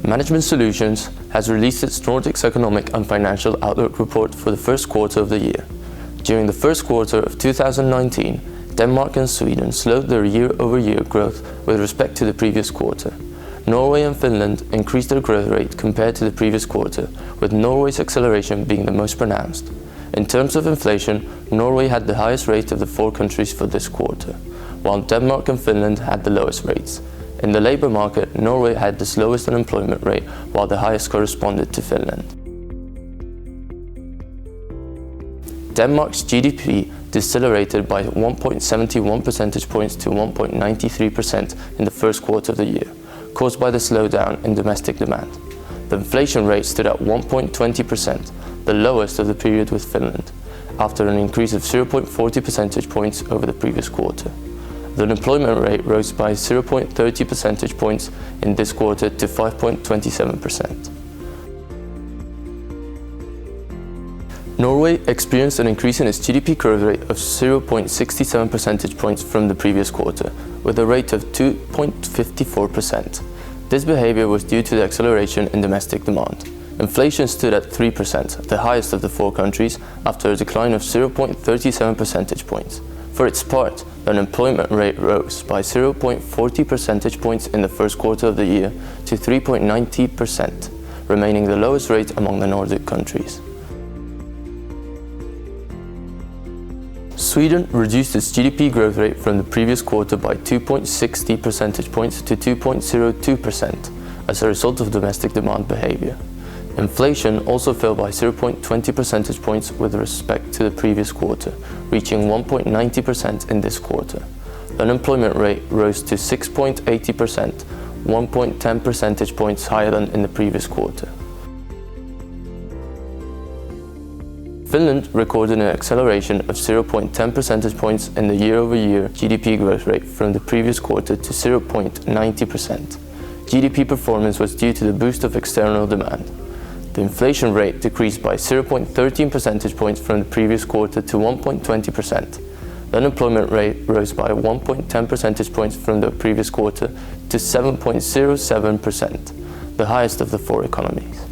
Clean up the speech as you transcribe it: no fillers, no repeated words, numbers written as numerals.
Management Solutions has released its Nordics Economic and Financial Outlook report for the first quarter of the year. During the first quarter of 2019, Denmark and Sweden slowed their year-over-year growth with respect to the previous quarter. Norway and Finland increased their growth rate compared to the previous quarter, with Norway's acceleration being the most pronounced. In terms of inflation, Norway had the highest rate of the 4 countries for this quarter, while Denmark and Finland had the lowest rates. In the labour market, Norway had the slowest unemployment rate, while the highest corresponded to Finland. Denmark's GDP decelerated by 1.71 percentage points to 1.93% in the first quarter of the year, caused by the slowdown in domestic demand. The inflation rate stood at 1.20%, the lowest of the period with Finland, after an increase of 0.40 percentage points over the previous quarter. The unemployment rate rose by 0.30 percentage points in this quarter to 5.27%. Norway experienced an increase in its GDP growth rate of 0.67 percentage points from the previous quarter, with a rate of 2.54%. This behavior was due to the acceleration in domestic demand. Inflation stood at 3%, the highest of the 4 countries, after a decline of 0.37 percentage points. For its part, the unemployment rate rose by 0.40 percentage points in the first quarter of the year to 3.90%, remaining the lowest rate among the Nordic countries. Sweden reduced its GDP growth rate from the previous quarter by 2.60 percentage points to 2.02% as a result of domestic demand behavior. Inflation also fell by 0.20 percentage points with respect to the previous quarter, reaching 1.90% in this quarter. The unemployment rate rose to 6.80%, 1.10 percentage points higher than in the previous quarter. Finland recorded an acceleration of 0.10 percentage points in the year-over-year GDP growth rate from the previous quarter to 0.90%. GDP performance was due to the boost of external demand. The inflation rate decreased by 0.13 percentage points from the previous quarter to 1.20%. The unemployment rate rose by 1.10 percentage points from the previous quarter to 7.07%, the highest of the 4 economies.